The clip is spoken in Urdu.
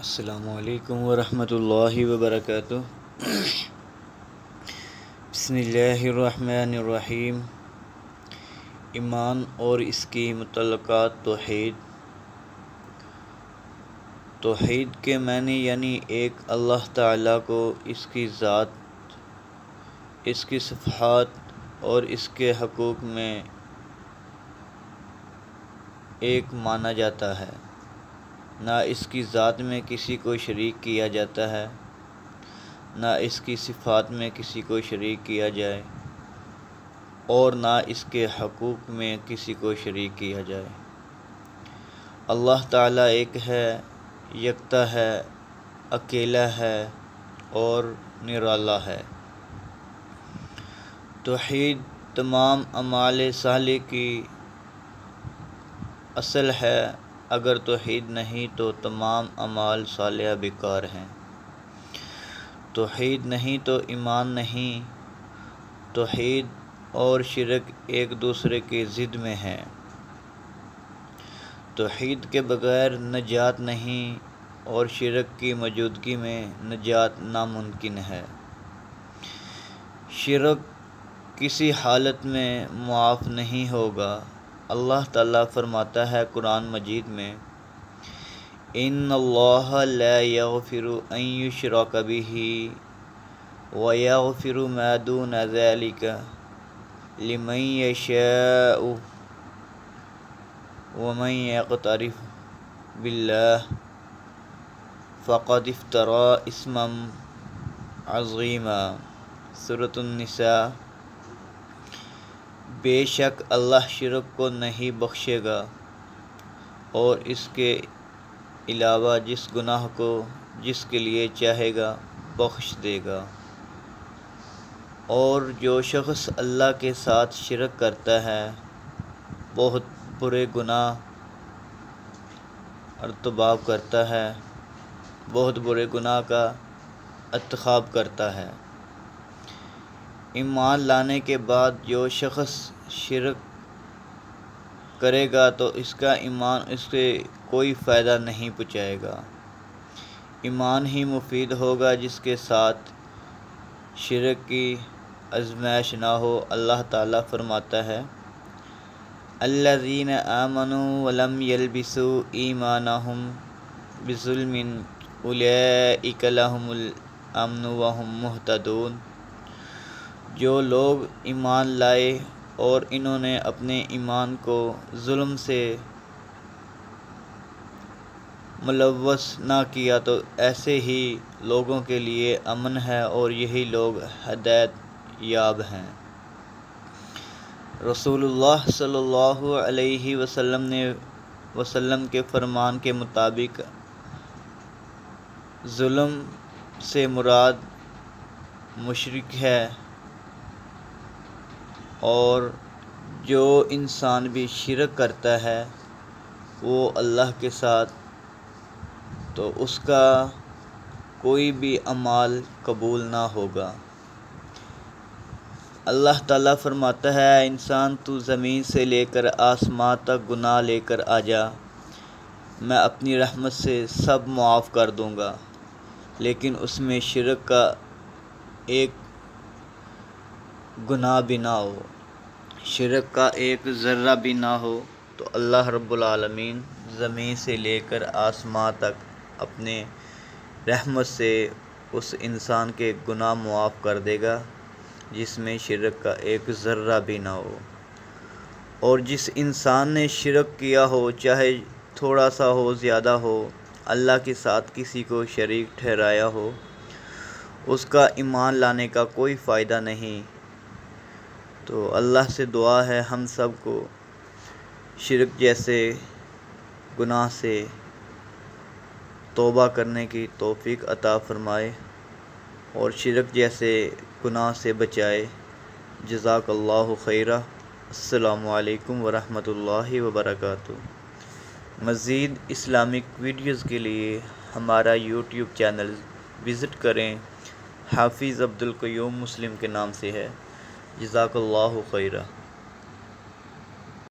السلام علیکم ورحمۃ اللہ وبرکاتہ۔ بسم اللہ الرحمن الرحیم۔ ایمان اور اس کی متعلقات توحید کے معنی یعنی ایک اللہ تعالیٰ کو اس کی ذات، اس کی صفات اور اس کے حقوق میں ایک مانا جاتا ہے، نہ اس کی ذات میں کسی کو شریک کیا جاتا ہے، نہ اس کی صفات میں کسی کو شریک کیا جائے اور نہ اس کے حقوق میں کسی کو شریک کیا جائے۔ اللہ تعالیٰ ایک ہے، یکتا ہے، اکیلا ہے اور نرالا ہے۔ توحید تمام اعمال صالح کی اصل ہے۔ اگر توحید نہیں تو تمام اعمال صالحہ بیکار ہیں۔ توحید نہیں تو ایمان نہیں۔ توحید اور شرک ایک دوسرے کی ضد میں ہیں۔ توحید کے بغیر نجات نہیں اور شرک کی موجودگی میں نجات ناممکن ہے۔ شرک کسی حالت میں معاف نہیں ہوگا۔ اللہ تعالیٰ فرماتا ہے قرآن مجید میں، ان اللہ لا یغفر ان یشرک بہ ویغفر ما دون ذلک لمن یشاء ومن یقترف باللہ فقد افتری اثما عظیما۔ سورۃ النساء۔ بے شک اللہ شرک کو نہیں بخشے گا اور اس کے علاوہ جس گناہ کو جس کے لیے چاہے گا بخش دے گا۔ اور جو شخص اللہ کے ساتھ شرک کرتا ہے بہت برے گناہ ارتکاب کرتا ہے، بہت برے گناہ کا ارتکاب کرتا ہے۔ ایمان لانے کے بعد جو شخص شرک کرے گا تو اس کا ایمان اس سے کوئی فائدہ نہیں پہنچائے گا۔ ایمان ہی مفید ہوگا جس کے ساتھ شرک کی آزمائش نہ ہو۔ اللہ تعالیٰ فرماتا ہے، الذین آمنوا ولم یلبسوا ایمانہم بظلم اولئک لہم الامن وہم مہتدون۔ جو لوگ ایمان لائے اور انہوں نے اپنے ایمان کو ظلم سے ملوث نہ کیا تو ایسے ہی لوگوں کے لیے امن ہے اور یہی لوگ ہدایت یاب ہیں۔ رسول اللہ صلی اللہ علیہ وسلم کے فرمان کے مطابق ظلم سے مراد مشرک ہے، اور جو انسان بھی شرک کرتا ہے وہ اللہ کے ساتھ، تو اس کا کوئی بھی عمل قبول نہ ہوگا۔ اللہ تعالیٰ فرماتا ہے، انسان تو زمین سے لے کر آسمان تک گناہ لے کر آ جا، میں اپنی رحمت سے سب معاف کر دوں گا، لیکن اس میں شرک کا ایک گناہ بھی نہ ہو، شرک کا ایک ذرہ بھی نہ ہو، تو اللہ رب العالمین زمین سے لے کر آسمان تک اپنے رحمت سے اس انسان کے گناہ معاف کر دے گا جس میں شرک کا ایک ذرہ بھی نہ ہو۔ اور جس انسان نے شرک کیا ہو، چاہے تھوڑا سا ہو زیادہ ہو، اللہ کے ساتھ کسی کو شریک ٹھہرایا ہو، اس کا ایمان لانے کا کوئی فائدہ نہیں۔ تو اللہ سے دعا ہے ہم سب کو شرک جیسے گناہ سے توبہ کرنے کی توفیق عطا فرمائے اور شرک جیسے گناہ سے بچائے۔ جزاک اللہ خیرہ۔ السلام علیکم ورحمۃ اللہ وبرکاتہ۔ مزید اسلامک ویڈیوز کے لیے ہمارا یوٹیوب چینل وزٹ کریں۔ حافظ عبدالقیوم مسلم کے نام سے ہے۔ جزاک اللہ خیرہ۔